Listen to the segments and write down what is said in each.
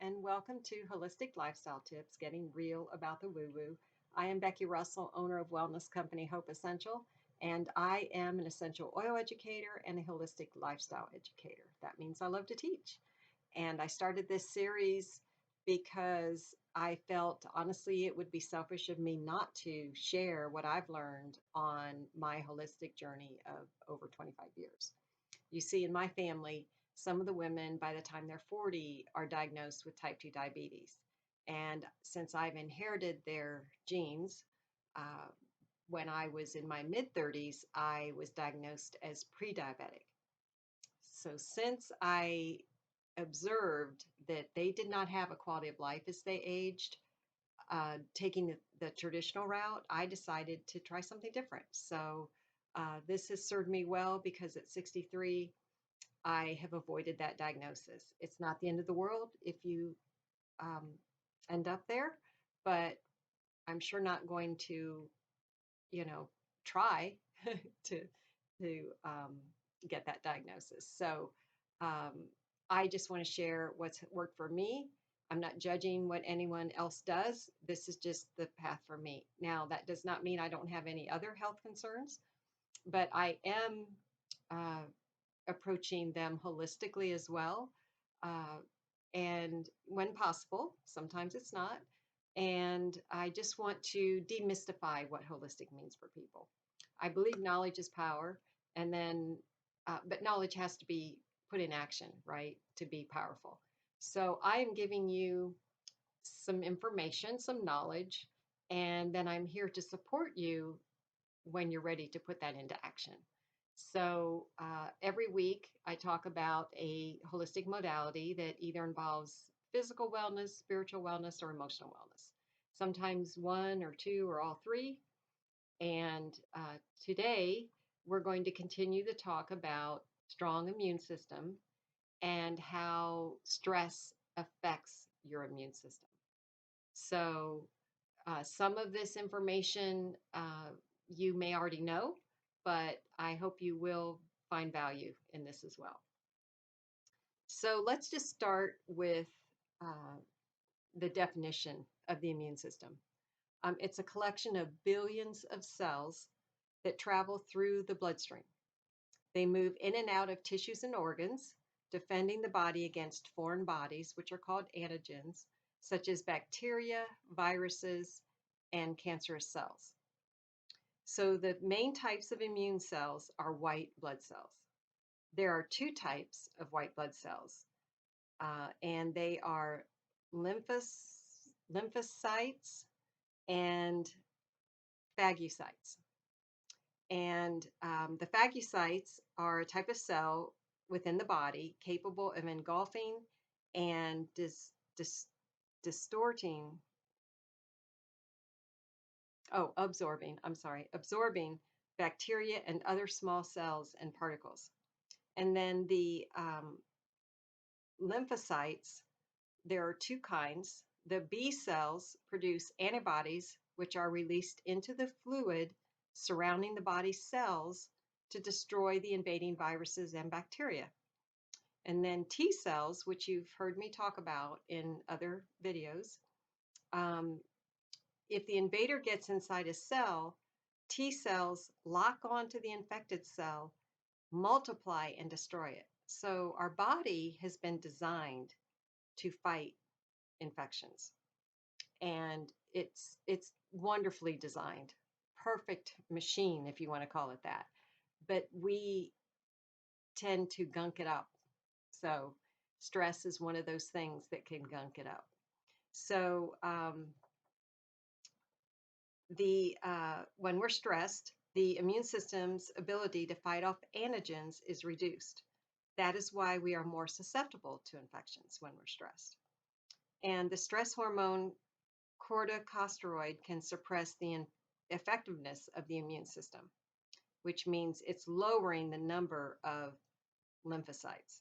and welcome to Holistic Lifestyle Tips Getting Real About the Woo Woo. I am Becky Russell, owner of wellness company Hope Essential, and I am an essential oil educator and a holistic lifestyle educator. That means I love to teach. And I started this series because I felt honestly it would be selfish of me not to share what I've learned on my holistic journey of over 25 years. You see, in my family, some of the women, by the time they're 40, are diagnosed with type 2 diabetes. And since I've inherited their genes, uh, when I was in my mid 30s, I was diagnosed as pre diabetic. So, since I observed that they did not have a quality of life as they aged, taking the traditional route, I decided to try something different. So, this has served me well because at 63, I have avoided that diagnosis. It's not the end of the world if you um, end up there, but I'm sure not going to, you know, try to to get that diagnosis. So um, I just want to share what's worked for me. I'm not judging what anyone else does. This is just the path for me. Now, that does not mean I don't have any other health concerns, but I am uh, approaching them holistically as well. Uh, and when possible, sometimes it's not. And I just want to demystify what holistic means for people. I believe knowledge is power, and then, but knowledge has to be put in action, right, to be powerful. So I am giving you some information, some knowledge, and then I'm here to support you when you're ready to put that into action. So every week I talk about a holistic modality that either involves physical wellness, spiritual wellness, or emotional wellness. Sometimes one or two or all three. And today we're going to continue to talk about strong immune system and how stress affects your immune system. So some of this information you may already know, but I hope you will find value in this as well. So let's just start with uh, the definition of the immune system. It's a collection of billions of cells that travel through the bloodstream. They move in and out of tissues and organs, defending the body against foreign bodies, which are called antigens, such as bacteria, viruses, and cancerous cells. So the main types of immune cells are white blood cells. There are two types of white blood cells, and they are lymphocytes and phagocytes. And the phagocytes are a type of cell within the body capable of engulfing and distorting, absorbing bacteria and other small cells and particles. And then the lymphocytes, there are two kinds. The B cells produce antibodies, which are released into the fluid surrounding the body's cells to destroy the invading viruses and bacteria. And then T cells, which you've heard me talk about in other videos, um, if the invader gets inside a cell, T cells lock onto the infected cell, multiply, and destroy it. So our body has been designed to fight infections, and it's wonderfully designed, perfect machine if you want to call it that. But we tend to gunk it up. So stress is one of those things that can gunk it up. So the when we're stressed, the immune system's ability to fight off antigens is reduced. That is why we are more susceptible to infections when we're stressed. And the stress hormone corticosteroid can suppress the effectiveness of the immune system, which means it's lowering the number of lymphocytes.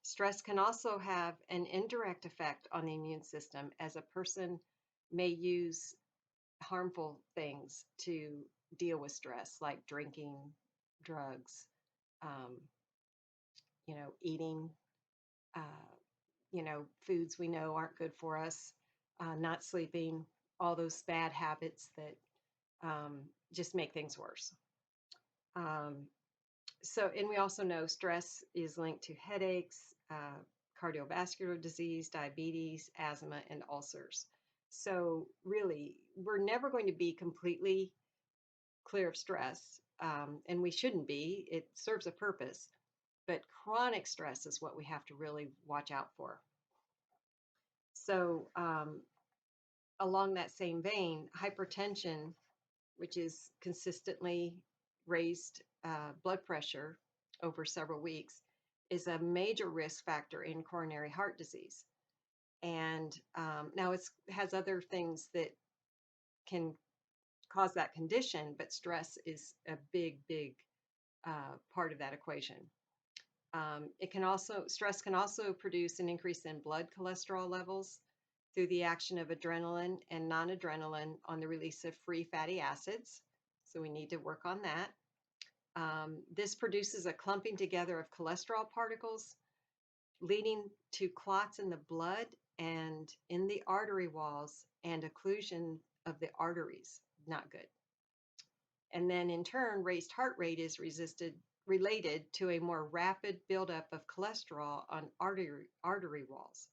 Stress can also have an indirect effect on the immune system, as a person may use harmful things to deal with stress, like drinking, drugs, um, eating, uh, foods we know aren't good for us, not sleeping, all those bad habits that just make things worse. Um, and we also know stress is linked to headaches, cardiovascular disease, diabetes, asthma, and ulcers. So, really, we're never going to be completely clear of stress, and we shouldn't be. It serves a purpose, but chronic stress is what we have to really watch out for. So, along that same vein, hypertension, which is consistently raised blood pressure over several weeks, is a major risk factor in coronary heart disease. And now it has other things that can cause that condition, but stress is a big, big part of that equation. Stress can also produce an increase in blood cholesterol levels through the action of adrenaline and non-adrenaline on the release of free fatty acids. So we need to work on that. This produces a clumping together of cholesterol particles, leading to clots in the blood and in the artery walls and occlusion of the arteries. Not good. And then in turn, raised heart rate is related to a more rapid buildup of cholesterol on artery walls.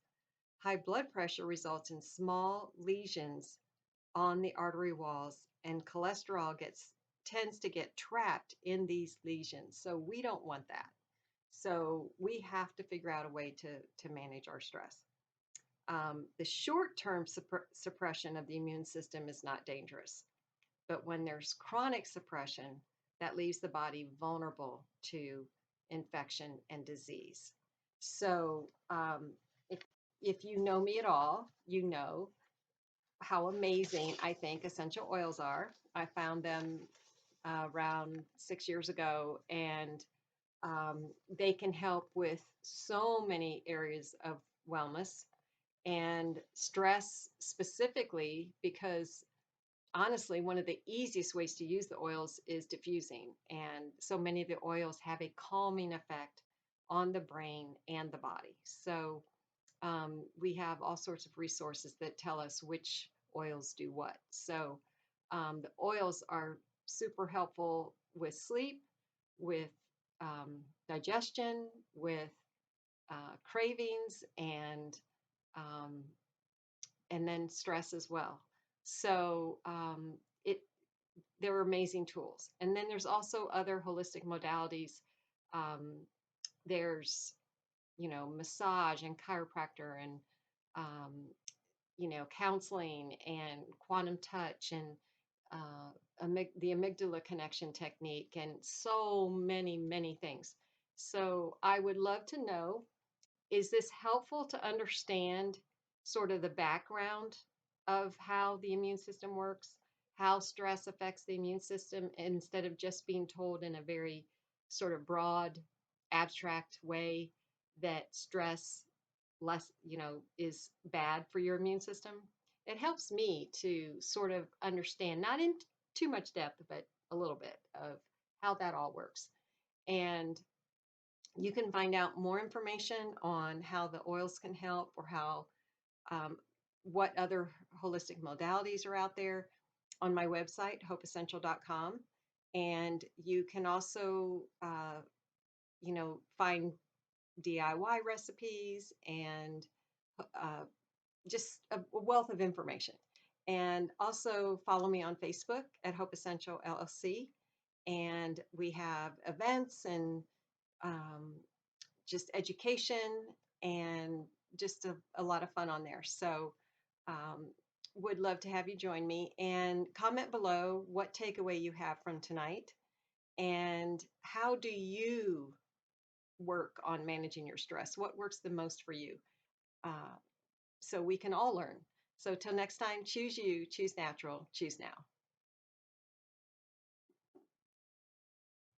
High blood pressure results in small lesions on the artery walls, and cholesterol tends to get trapped in these lesions. So we don't want that. So we have to figure out a way to manage our stress. The short-term suppression of the immune system is not dangerous, but when there's chronic suppression, that leaves the body vulnerable to infection and disease. So if you know me at all, you know how amazing I think essential oils are. I found them around 6 years ago, and they can help with so many areas of wellness and stress specifically, because honestly, one of the easiest ways to use the oils is diffusing. And so many of the oils have a calming effect on the brain and the body. So we have all sorts of resources that tell us which oils do what. So the oils are super helpful with sleep, with digestion, with cravings, um, and then stress as well. So they're amazing tools. And then there's also other holistic modalities. Um, there's massage and chiropractor and counseling and quantum touch and the amygdala connection technique and so many, many things. So I would love to know, is this helpful to understand sort of the background of how the immune system works, how stress affects the immune system, instead of just being told in a very sort of broad, abstract way that stress is bad for your immune system? It helps me to sort of understand, not in too much depth, but a little bit of how that all works. And you can find out more information on how the oils can help, or how what other holistic modalities are out there on my website, hopeessential.com. And you can also, find DIY recipes and just a wealth of information. And also follow me on Facebook at Hope Essential LLC. And we have events and just education and just a lot of fun on there. So would love to have you join me, and comment below what takeaway you have from tonight, and how do you work on managing your stress? What works the most for you? So we can all learn. So till next time, choose you, choose natural, choose now.